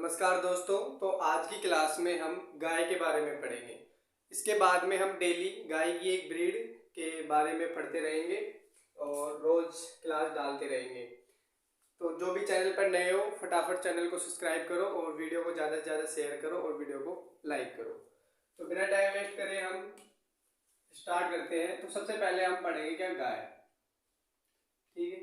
नमस्कार दोस्तों। तो आज की क्लास में हम गाय के बारे में पढ़ेंगे। इसके बाद में हम डेली गाय की एक ब्रीड के बारे में पढ़ते रहेंगे और रोज क्लास डालते रहेंगे। तो जो भी चैनल पर नए हो फटाफट चैनल को सब्सक्राइब करो और वीडियो को ज़्यादा से ज़्यादा शेयर करो और वीडियो को लाइक करो। तो बिना टाइम वेस्ट करे हम स्टार्ट करते हैं। तो सबसे पहले हम पढ़ेंगे क्या गाय। ठीक है,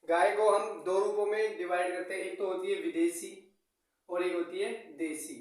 गाय को हम दो रूपों में डिवाइड करते हैं। एक तो होती है विदेशी और एक होती है देसी।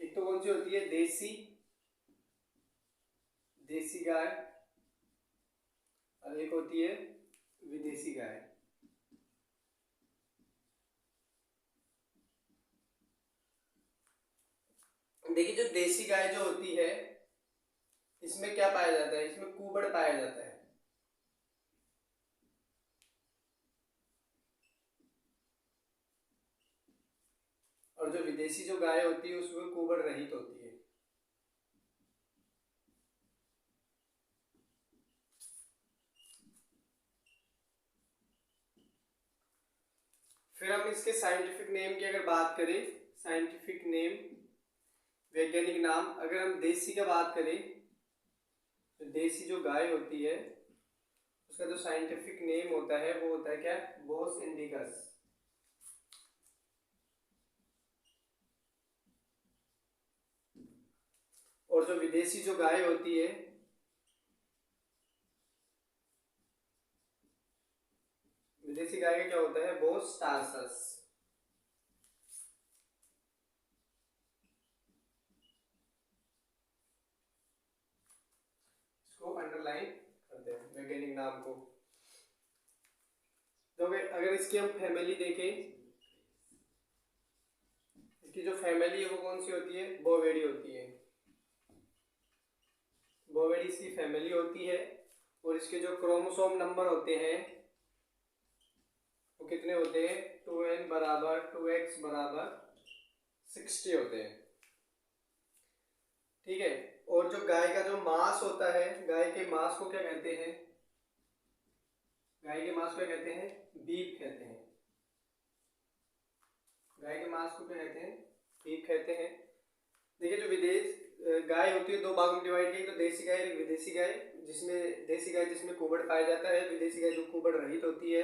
एक तो कौन सी होती है देसी गाय और एक होती है विदेशी गाय। देखिए, जो देसी गाय जो होती है इसमें क्या पाया जाता है, इसमें कुबड़ पाया जाता है। और जो विदेशी जो गाय होती है उसमें कुबड़ रहित होती है। फिर हम इसके साइंटिफिक नेम की अगर बात करें, साइंटिफिक नेम वैज्ञानिक नाम, अगर हम देसी का बात करें तो देसी जो गाय होती है उसका जो साइंटिफिक नेम होता है वो होता है क्या, बोस इंडिकस। और जो विदेशी जो गाय होती है विदेशी गाय का क्या होता है, बोस टार्सस। इसको अंडरलाइन करते हैं वैज्ञानिक नाम को। तो अगर इसकी हम फैमिली देखें, इसकी जो फैमिली है वो कौन सी होती है, बोवेडी होती है। बोवेडी इसकी फैमिली होती है। और इसके जो क्रोमोसोम नंबर होते हैं वो कितने होते हैं, 2n बराबर 2x बराबर 60 होते हैं। ठीक है। और जो गाय का जो मांस होता है, गाय के मांस को क्या कहते हैं, गाय के मांस को क्या कहते हैं, बीफ कहते हैं। गाय के मांस को क्या कहते हैं, बीफ कहते हैं। देखिए, जो विदेश गाय होती है दो भागों में डिवाइड की, तो देसी गाय और विदेशी गाय। देसी गाय जिसमें कुबड़ पाया जाता है, विदेशी गाय जो कुबड़ रहित होती है।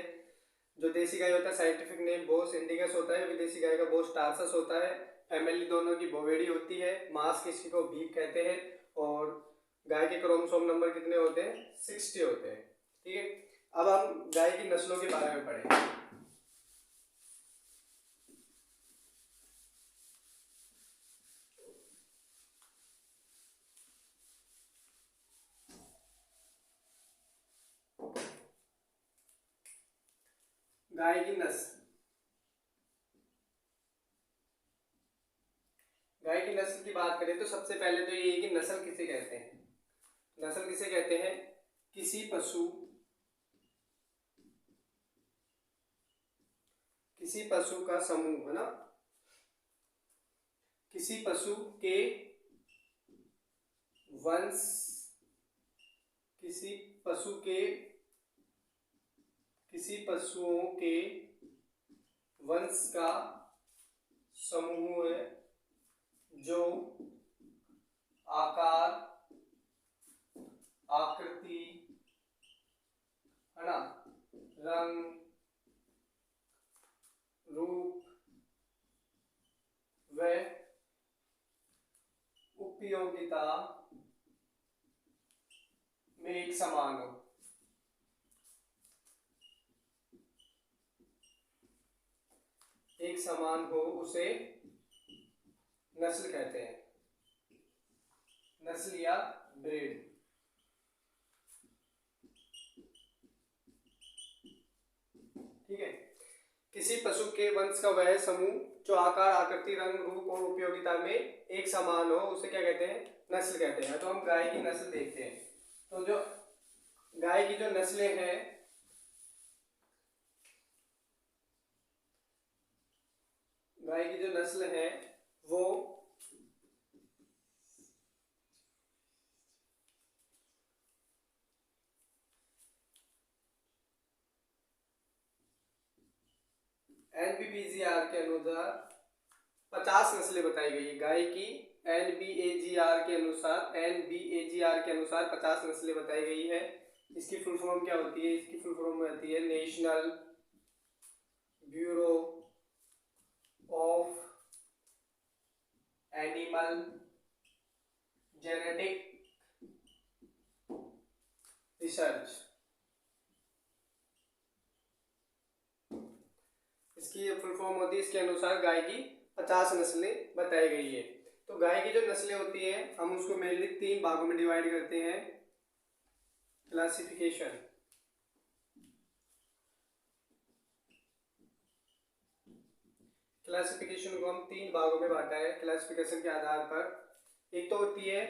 जो देसी गाय होता है साइंटिफिक नेम बोस इंडिकस होता है, विदेशी गाय का बोस टार्सस होता है। फैमिली दोनों की बोवेडी होती है। मांस किसी को बीफ कहते हैं। और गाय के क्रोमोसोम नंबर कितने होते हैं, 60 होते हैं। ठीक है। अब हम गाय की नस्लों के बारे में पढ़ेंगे। गाय की नस्ल, गाय की नस्ल की बात करें तो सबसे पहले तो ये है कि नस्ल किसे कहते हैं। नस्ल किसे कहते हैं, किसी पशु का समूह, है ना। किसी पशु के वंश, किसी पशुओं के वंश का समूह है जो आकार, आकृति, है ना, रंग, रूप व उपयोगिता में एक समान हो। एक समान हो उसे नस्ल कहते हैं, नस्ल या ब्रीड। ठीक है। किसी पशु के वंश का वह समूह जो आकार, आकृति, रंग, रूप और उपयोगिता में एक समान हो उसे क्या कहते हैं, नस्ल कहते हैं। तो हम गाय की नस्ल देखते हैं। तो जो गाय की जो नस्लें हैं, गाय की जो नस्ल है वो एनबीबीजीआर के अनुसार 50 नस्लें बताई गई है गाय की। एनबीएजीआर के अनुसार 50 नस्लें बताई गई है। इसकी फुल फॉर्म क्या होती है? इसकी फुल फॉर्म होती है national bureau of animal genetic research. इसकी फुल फॉर्म होती है, इसके अनुसार गाय की 50 नस्लें बताई गई है। तो गाय की जो नस्लें होती है हम उसको मेनली 3 भागों में डिवाइड करते हैं। क्लासिफिकेशन, क्लासिफिकेशन को हम 3 भागों में बांटा है क्लासिफिकेशन के आधार पर। एक तो होती है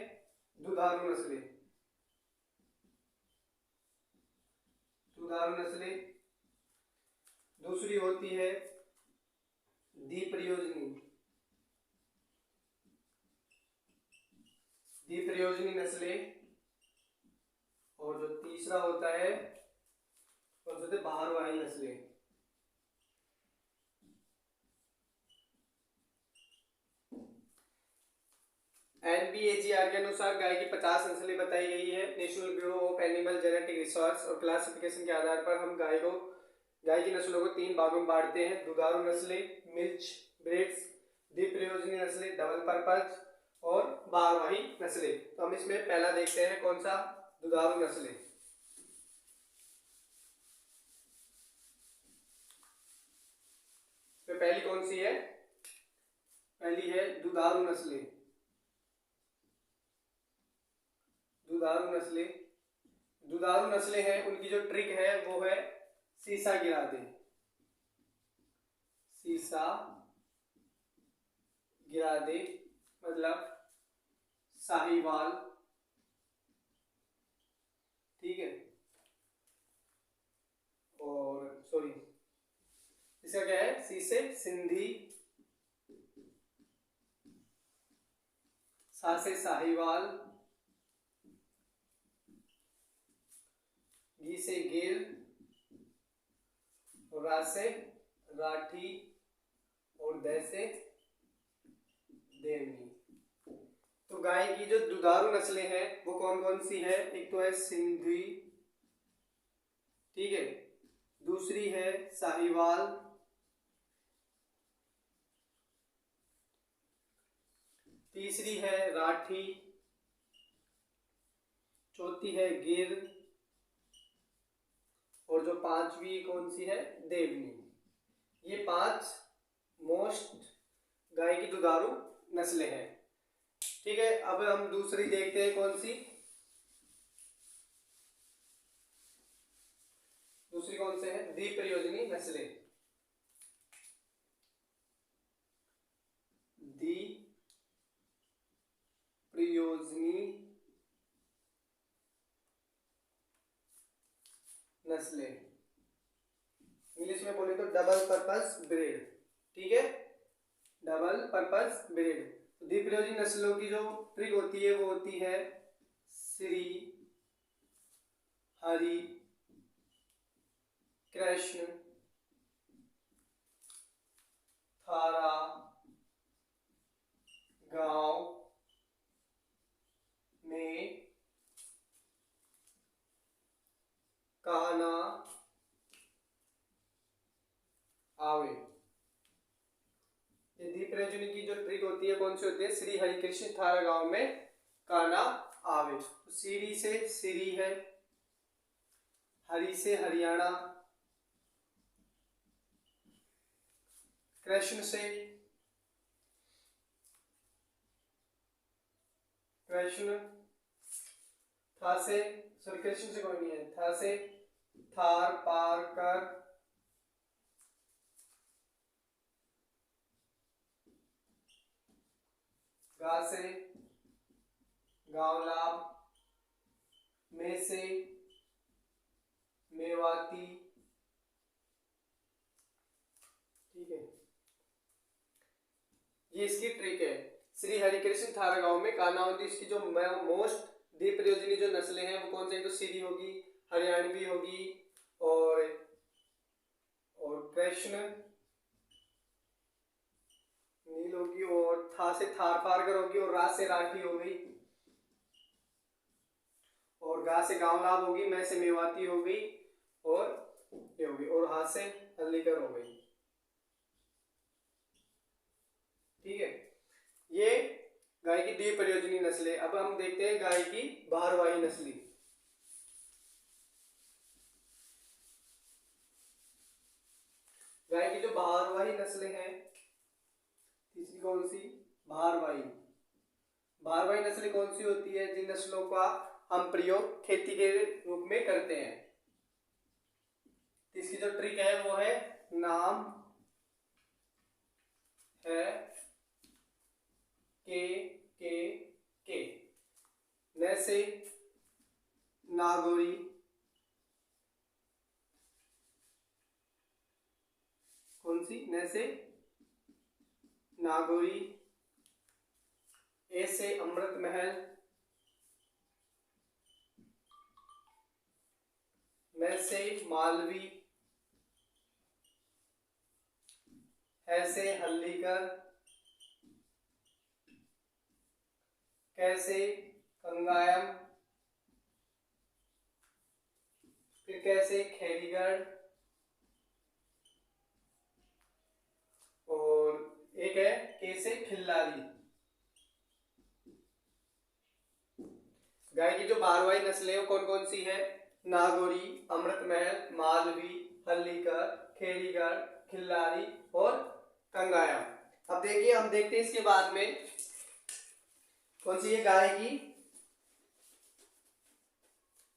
दुधारू नस्लें, दुधारू नस्लें। दूसरी होती है द्विप्रयोजनी, द्विप्रयोजनी नस्लें। और जो तीसरा होता है कौन सा होता है? बाहरवाही नस्लें। एनबीएजीआर के अनुसार गाय की 50 नस्लें बताई गई है। National bureau of animal genetic research और क्लासिफिकेशन के आधार पर हम गाय की नस्लों को 3 भागों में बांटते हैं। दुधारू नस्लें, मिल्च ब्रीड्स, द्विप्रयोजनी नस्लें, डबल पर्पज, और बारहवाही नस्लें। तो हम इसमें पहला देखते हैं कौन सा? दुधारू नस्लें। तो पहली कौन सी है? पहली है दुधारू नस्लें। दुधारू नस्लें, दुधारू नस्लें हैं, उनकी जो ट्रिक है वो है सीसा गिरा दे, सीसा गिरा दे मतलब साहीवाल, ठीक है। और सॉरी, इसका क्या है? सीसे सिंधी, सा से साहीवाल, गी से गिर, और रा से राठी, और द से देवनी। तो गाय की जो दुधारू नस्लें हैं वो कौन कौन सी है? एक तो है सिंधी, ठीक है। दूसरी है साहीवाल, तीसरी है राठी, चौथी है गिर, और जो पांचवी कौन सी है? देवनी। ये 5 मोस्ट गाय की दुधारू नस्लें हैं, ठीक है। अब हम दूसरी देखते हैं कौन सी? दूसरी कौन से है? द्विप्रयोजनी नस्लें। द्विप्रयोजनी नस्लें, इंग्लिश में बोले तो डबल पर्पस ब्रीड, ठीक है, डबल पर्पस ब्रीड। द्विप्रयोजनी नस्लों की जो ट्रिक होती है वो होती है श्री हरि कृष्ण थारा गांव में कान्हा आवे। ये द्विप्रयोजनी की जो ट्रिक होती है कौन सी होती है? श्री हरि कृष्ण थारा गांव में कान्हा आवे। श्री से श्री है, हरि से हरियाणा, कृष्ण से कृष्ण, था से सॉरी कृष्ण से कोई नहीं है, था से थार पार कर, गा से गांवलाभ, में से मेवाती, ठीक है। ये इसकी ट्रिक है। श्री हरिकृष्ण थारा गांव में कान्हा होती। इसकी जो मोस्ट द्विप्रयोजनी जो नस्लें हैं वो कौन सी? तो सीरी होगी, हरियाणवी होगी, और कृष्ण, नील होगी, और था से थार फारगर होगी, और रात से राठी हो गई, और गा से गांव लाभ होगी, मैं से मेवाती हो गई, और ये होगी, और हाथ से हल्लीकर हो गई। ठीक है, ये गाय की द्विप्रयोजनी नस्लें। अब हम देखते हैं गाय की भारवाही नस्लें। गाय की जो भारवाही नस्लें हैं, तीसरी कौन सी? भारवाही। भारवाही नस्लें कौन सी होती है? जिन नस्लों का हम प्रयोग खेती के रूप में करते हैं। इसकी जो ट्रिक है वो है नाम है के नैसे नागौरी, कौन सी? नैसे नागौरी, ए से अमृत महल, मैं से मालवी, ऐसे हल्लीकर, कैसे कंगायम, फिर कैसे खैरीगढ़, और एक है कैसे खिल्लारी। गाय की जो भारवाही नस्लें हैं कौन कौन सी है? नागौरी, अमृतमहल, मालवी, हल्लीकर, खैरीगढ़, खिल्लारी और कंगायम। अब देखिए, हम देखते हैं इसके बाद में कौन सी है गाय की।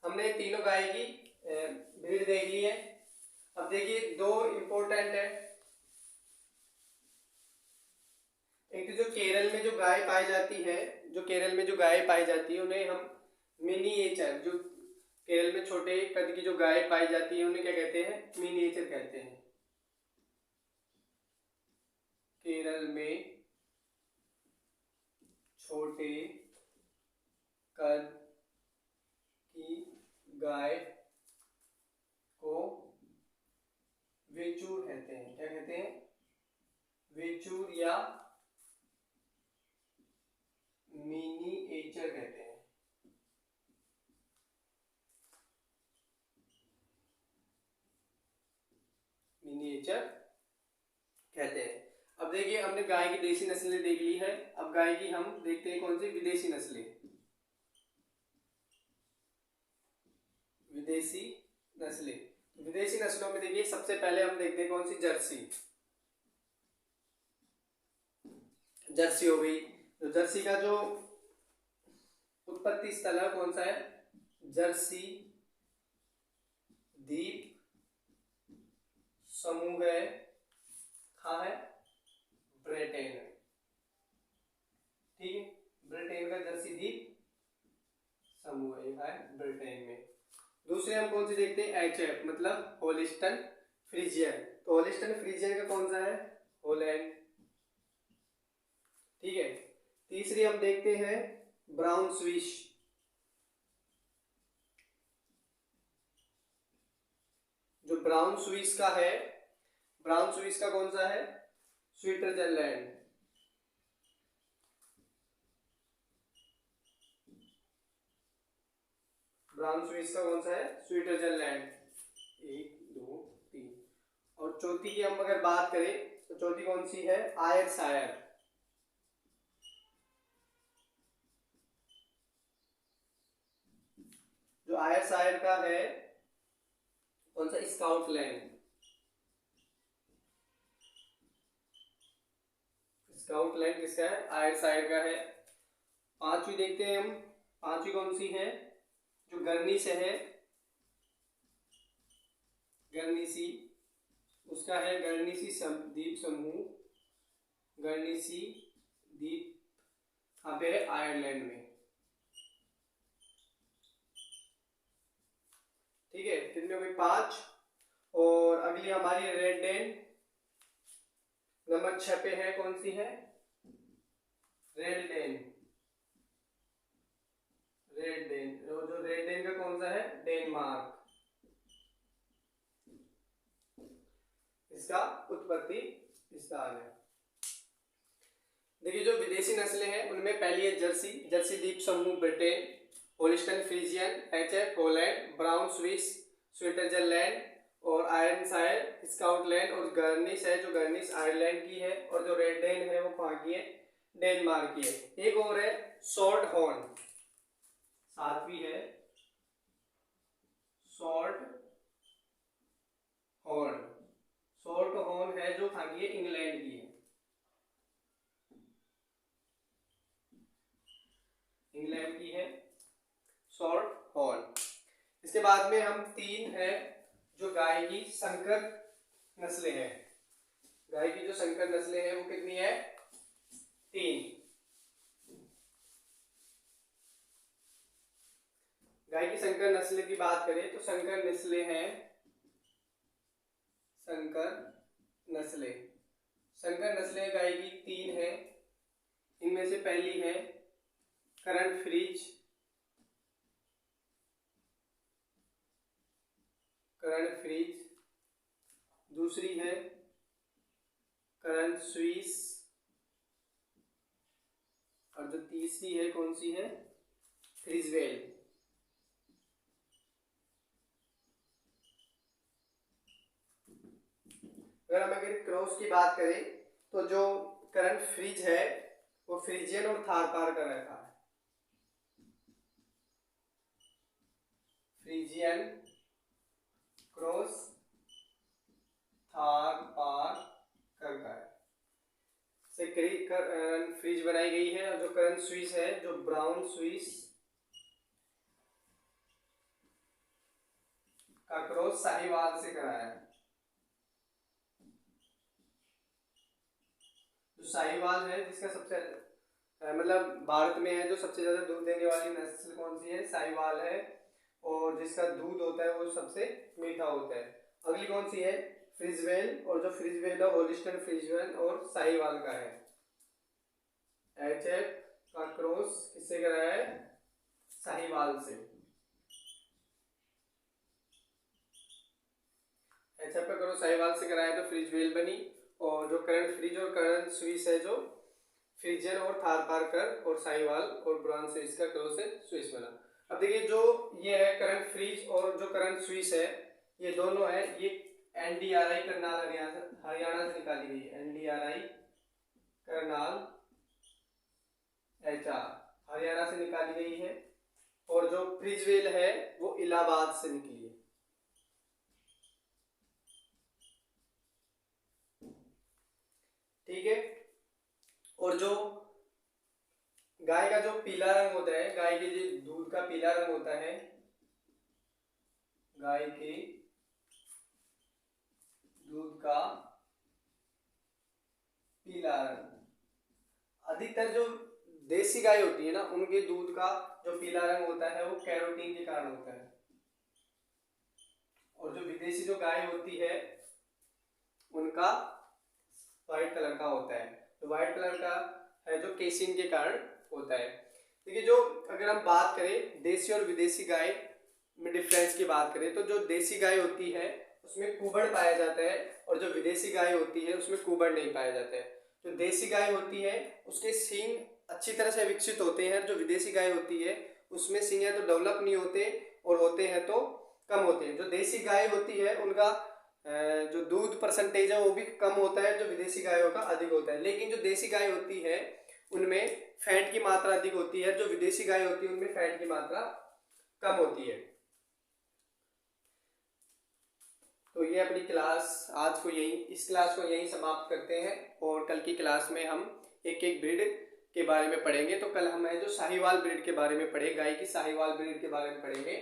हमने तीनों गाय की ब्रीड देख ली है। अब देखिए, दो इंपॉर्टेंट है। एक तो जो केरल में जो गाय पाई जाती है, उन्हें हम मिनिएचर, जो केरल में छोटे कद की जो गाय पाई जाती है उन्हें क्या कहते हैं? मिनिएचर कहते हैं। केरल में छोटे कद की गाय को वेचूर कहते हैं। क्या कहते हैं? वेचूर या मिनिएचर कहते हैं। मिनिएचर कहते हैं। अब देखिए, हमने गाय की देसी नस्लें देख ली है। अब गाय की हम देखते हैं कौन सी विदेशी नस्लें। विदेशी नस्लें, विदेशी नस्लों में देखिए सबसे पहले हम देखते हैं कौन सी? जर्सी। जर्सी हो गई। तो जर्सी का जो उत्पत्ति स्थल है कौन सा है? जर्सी द्वीप समूह है, कहाँ है? ब्रिटेन। ठीक है, ब्रिटेन का जर्सी द्वीप समूह है ब्रिटेन में। दूसरे हम कौन से देखते हैं? एचएफ मतलब होलिस्टन फ्रीजियन। तो होलिस्टन फ्रीजियन का कौन सा है? हॉलैंड। ठीक है, तीसरी हम देखते हैं ब्राउन स्विश। जो ब्राउन स्विस का है, ब्राउन स्विस का कौन सा है? स्विट्जरलैंड। ब्राउन स्विस का कौन सा है? स्विट्जरलैंड। 1 2 3। और चौथी की हम अगर बात करें तो चौथी कौन सी है? आयरशायर। जो आयरशायर का है कौन सा? स्काउटलैंड। स्काउटलैंड किसका है? आयरशायर का है। पांचवी देखते हैं हम, पांचवी कौन सी है? जो गर्नी से है, गर्नीसी, उसका है गर्नीसी द्वीप समूह। गर्नीसी द्वीप कहाँ पे है? आयरलैंड में। ठीक है, कितने हो गए? 5। और अगली हमारी रेड डेन नंबर 6 पे है। कौन सी है? Red den. रेड डेन, जो रेड डेन का कौन सा है? डेनमार्क। इसका उत्पत्ति स्थान है। देखिए जो विदेशी नस्लें हैं उनमें पहली है जर्सी, जर्सी द्वीप समूह Britain, Holstein Friesian, HF Holland, Brown Swiss Switzerland और आयरनशायर स्कॉटलैंड, और गर्निश है जो गर्निश आयरलैंड की है, और जो रेड डेन है वो कहाँ की है, डेनमार्क की है। एक और है शॉर्ट हॉर्न, सातवीं है शॉर्ट हॉर्न, शॉर्ट हॉर्न है जो कहाँ की है, इंग्लैंड की है, इंग्लैंड की है शॉर्ट हॉर्न। इसके बाद में हम तीन है जो गाय की संकर नस्लें हैं, गाय की जो संकर नस्लें हैं वो कितनी है, तीन। गाय की संकर नस्लें की बात करें तो संकर नस्लें हैं, संकर नस्लें गाय की तीन है। इनमें से पहली है करंट फ्रीज, दूसरी है करंट स्विस, और जो तीसरी है कौन सी है, फ्रीजवेल। अगर क्रॉस की बात करें तो जो करंट फ्रीज है वो फ्रीजियन और थारपार का रहता है, फ्रीजियन क्रॉस थारपार का है से करंट फ्रीज बनाई गई है। और जो करंट स्विस है जो ब्राउन स्विस का क्रॉस साहिवाल से कराया है। जो साहिवाल है जिसका सबसे मतलब भारत में है जो सबसे ज्यादा दूध देने वाली नस्ल कौन सी है, साहिवाल है, और जिसका दूध होता है वो सबसे मीठा होता है। अगली कौन सी है, फ्रीजवेल, और जो फ्रीजवेल है होलिस्टन फ्रीजवेल और साहिवाल का है। एचएफ का क्रॉस किससे कराया है, साहिवाल से। एचएफ का क्रॉस साहिवाल से कराया तो फ्रीजवेल बनी, और जो करंट फ्रीज और करंट स्विस है जो फ्रीजियन और थारपारकर और साहिवाल और ब्राउन स्विस का क्रॉस है, स्विस बना। अब देखिए जो ये है करंट फ्रीज और जो करंट स्विस है ये दोनों है, ये एनडीआरआई करनाल हरियाणा से निकाली गई है, एनडीआरआई करनाल एचआर हरियाणा से निकाली गई है, और जो फ्रीजवेल है वो इलाहाबाद से निकली है। ठीक है, और जो गाय का जो पीला रंग होता है, गाय के जो दूध का पीला रंग होता है, गाय के दूध का पीला रंग, अधिकतर जो देसी गाय होती है ना उनके दूध का जो पीला रंग होता है वो कैरोटीन के कारण होता है, और जो विदेशी जो गाय होती है उनका व्हाइट कलर का होता है। तो व्हाइट कलर का है जो केसिन के कारण होता है। देखिए जो अगर हम बात करें देसी और विदेशी गाय में डिफरेंस की बात करें तो जो देसी गाय होती है उसमें कुबड़ पाया जाता है, और जो विदेशी गाय होती है उसमें कुबड़ नहीं पाया जाता है। जो देसी गाय होती है उसके सींग अच्छी तरह से विकसित होते हैं, जो विदेशी गाय होती है उसमें सींग है तो डेवलप नहीं होते, और होते हैं तो कम होते हैं। जो देसी गाय होती है उनका जो दूध परसेंटेज है वो भी कम होता है, जो विदेशी गायों का अधिक होता है। लेकिन जो देसी गाय होती है उनमें फैट की मात्रा अधिक होती है, जो विदेशी गाय होती है उनमें फैट की मात्रा कम होती है। तो ये अपनी क्लास आज को इस क्लास को यहीं समाप्त करते हैं, और कल की क्लास में हम एक एक ब्रीड के बारे में पढ़ेंगे। तो कल हम जो साहिवाल ब्रीड के बारे में पढ़े, गाय की साहिवाल ब्रीड के बारे में पढ़ेंगे।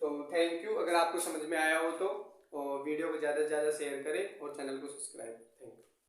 तो थैंक यू, अगर आपको समझ में आया हो तो वीडियो को ज़्यादा से ज़्यादा शेयर करें और चैनल को सब्सक्राइब। Thank you.